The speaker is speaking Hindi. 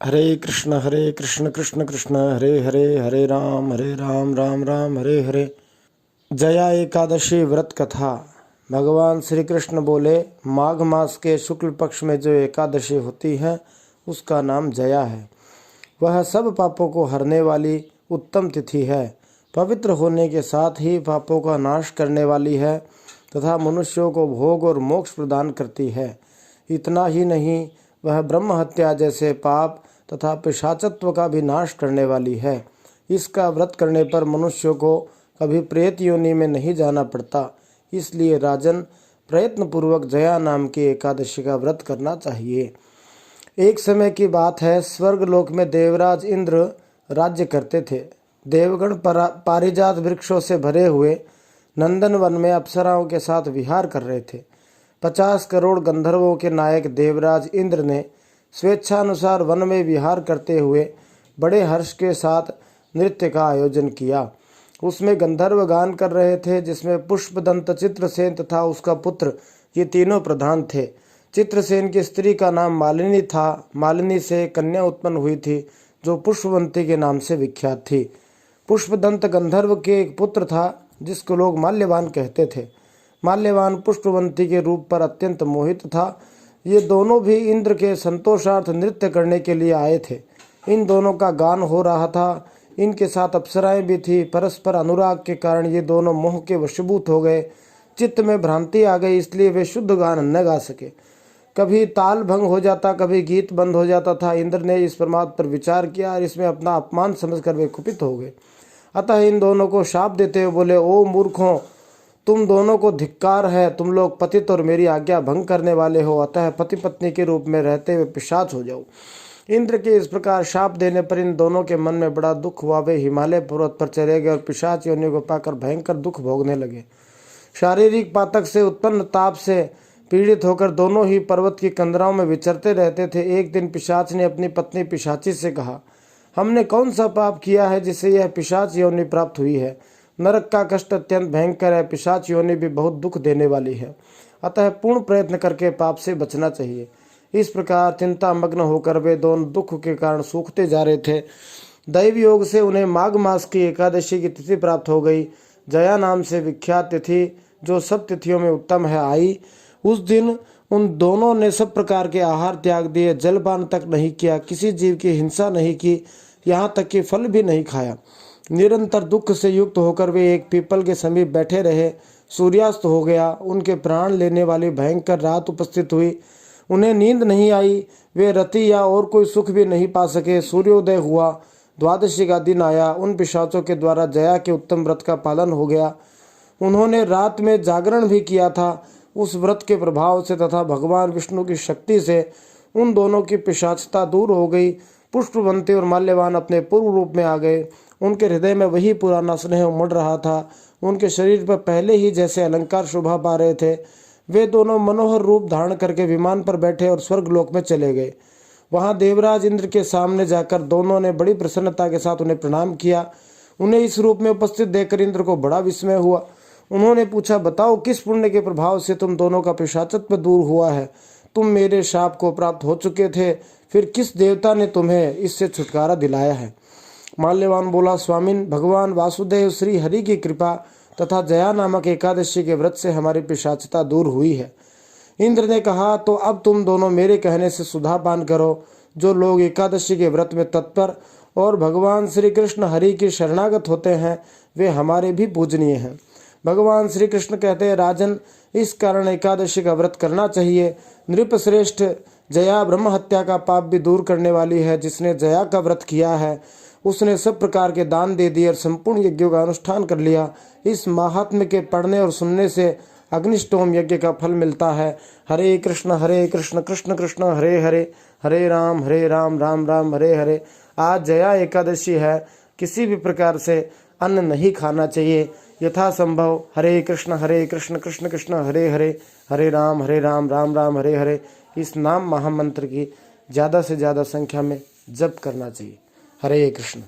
हरे कृष्ण कृष्ण कृष्ण हरे हरे, हरे राम राम राम हरे हरे। जया एकादशी व्रत कथा। भगवान श्री कृष्ण बोले, माघ मास के शुक्ल पक्ष में जो एकादशी होती है उसका नाम जया है। वह सब पापों को हरने वाली उत्तम तिथि है। पवित्र होने के साथ ही पापों का नाश करने वाली है तथा मनुष्यों को भोग और मोक्ष प्रदान करती है। इतना ही नहीं, वह ब्रह्म हत्या जैसे पाप तथा पिशाचत्व का भी नाश करने वाली है। इसका व्रत करने पर मनुष्यों को कभी प्रेत योनि में नहीं जाना पड़ता। इसलिए राजन, प्रयत्नपूर्वक जया नाम की एकादशी का व्रत करना चाहिए। एक समय की बात है, स्वर्गलोक में देवराज इंद्र राज्य करते थे। देवगण पारिजात वृक्षों से भरे हुए नंदन वन में अप्सराओं के साथ विहार कर रहे थे। 50 करोड़ गंधर्वों के नायक देवराज इंद्र ने स्वेच्छानुसार वन में विहार करते हुए बड़े हर्ष के साथ नृत्य का आयोजन किया। उसमें गंधर्व गान कर रहे थे, जिसमें पुष्पदंत, चित्रसेन तथा उसका पुत्र, ये तीनों प्रधान थे। चित्रसेन की स्त्री का नाम मालिनी था। मालिनी से कन्या उत्पन्न हुई थी जो पुष्पवंती के नाम से विख्यात थी। पुष्पदंत गंधर्व के एक पुत्र था जिसको लोग माल्यवान कहते थे। माल्यवान पुष्पवंती के रूप पर अत्यंत मोहित था। ये दोनों भी इंद्र के संतोषार्थ नृत्य करने के लिए आए थे। इन दोनों का गान हो रहा था। इनके साथ अप्सराएं भी थी। परस्पर अनुराग के कारण ये दोनों मोह के वशीभूत हो गए। चित्त में भ्रांति आ गई, इसलिए वे शुद्ध गान न गा सके। कभी ताल भंग हो जाता, कभी गीत बंद हो जाता था। इंद्र ने इस प्रमाद पर विचार किया और इसमें अपना अपमान समझकर वे कुपित हो गए। अतः इन दोनों को शाप देते हुए बोले, ओ मूर्खों, तुम दोनों को धिक्कार है। तुम लोग पतित और मेरी आज्ञा भंग करने वाले हो। अतः पति पत्नी के रूप में रहते हुए पिशाच हो जाओ। इंद्र के इस प्रकार शाप देने पर इन दोनों के मन में बड़ा दुख हुआ। वे हिमालय पर्वत पर चले गए और पिशाच योनि को पाकर भयंकर दुख भोगने लगे। शारीरिक पातक से उत्पन्न ताप से पीड़ित होकर दोनों ही पर्वत की कंदराओं में विचरते रहते थे। एक दिन पिशाच ने अपनी पत्नी पिशाची से कहा, हमने कौन सा पाप किया है जिससे यह पिशाच योनि प्राप्त हुई है? नरक का कष्ट अत्यंत भयंकर है। पिशाच योनि भी बहुत दुख देने वाली है। अतः पूर्ण प्रयत्न करके पाप से बचना चाहिए। इस प्रकार चिंता मग्न होकर वे दोनों दुख के कारण सूखते जा रहे थे। दैव योग से उन्हें माघ मास की एकादशी की तिथि प्राप्त हो गई। जया नाम से विख्यात तिथि, जो सब तिथियों में उत्तम है, आई। उस दिन उन दोनों ने सब प्रकार के आहार त्याग दिए, जलपान तक नहीं किया, किसी जीव की हिंसा नहीं की, यहाँ तक कि फल भी नहीं खाया। निरंतर दुख से युक्त होकर वे एक पीपल के समीप बैठे रहे। सूर्यास्त हो गया। उनके प्राण लेने वाली भयंकर रात उपस्थित हुई। उन्हें नींद नहीं आई। वे रति या और कोई सुख भी नहीं पा सके। सूर्योदय हुआ। द्वादशी का दिन आया। उन पिशाचों के द्वारा जया के उत्तम व्रत का पालन हो गया। उन्होंने रात में जागरण भी किया था। उस व्रत के प्रभाव से तथा भगवान विष्णु की शक्ति से उन दोनों की पिशाचता दूर हो गई। पुष्पवंती और माल्यवान अपने पूर्व रूप में आ गए। उनके हृदय में वही पुराना स्नेह उमड़ रहा था। उनके शरीर पर पहले ही जैसे अलंकार शोभा पा रहे थे। वे दोनों मनोहर रूप धारण करके विमान पर बैठे और स्वर्गलोक में चले गए। वहां देवराज इंद्र के सामने जाकर दोनों ने बड़ी प्रसन्नता के साथ उन्हें प्रणाम किया। उन्हें इस रूप में उपस्थित देखकर इंद्र को बड़ा विस्मय हुआ। उन्होंने पूछा, बताओ, किस पुण्य के प्रभाव से तुम दोनों का पिशाचत्व दूर हुआ है? तुम मेरे शाप को प्राप्त हो चुके थे, फिर किस देवता ने तुम्हें इससे छुटकारा दिलाया है? माल्यवान बोला, स्वामिन, भगवान वासुदेव श्री हरि की कृपा तथा जया नामक एकादशी के व्रत से हमारी पिशाचता दूर हुई है। इंद्र ने कहा, तो अब तुम दोनों मेरे कहने से सुधा पान करो। जो लोग एकादशी के व्रत में तत्पर और भगवान श्री कृष्ण हरि की शरणागत होते हैं, वे हमारे भी पूजनीय हैं। भगवान श्री कृष्ण कहते हैं, राजन, इस कारण एकादशी का व्रत करना चाहिए। नृप श्रेष्ठ, जया ब्रह्म हत्या का पाप भी दूर करने वाली है। जिसने जया का व्रत किया है उसने सब प्रकार के दान दे दिए और संपूर्ण यज्ञों का अनुष्ठान कर लिया। इस महात्म्य के पढ़ने और सुनने से अग्निष्टोम यज्ञ का फल मिलता है। हरे कृष्ण कृष्ण कृष्ण हरे हरे, हरे राम राम राम हरे हरे। आज जया एकादशी है। किसी भी प्रकार से अन्न नहीं खाना चाहिए। यथासंभव हरे कृष्ण कृष्ण कृष्ण हरे हरे, हरे राम राम राम हरे हरे, इस नाम महामंत्र की ज़्यादा से ज़्यादा संख्या में जप करना चाहिए। हरे कृष्ण।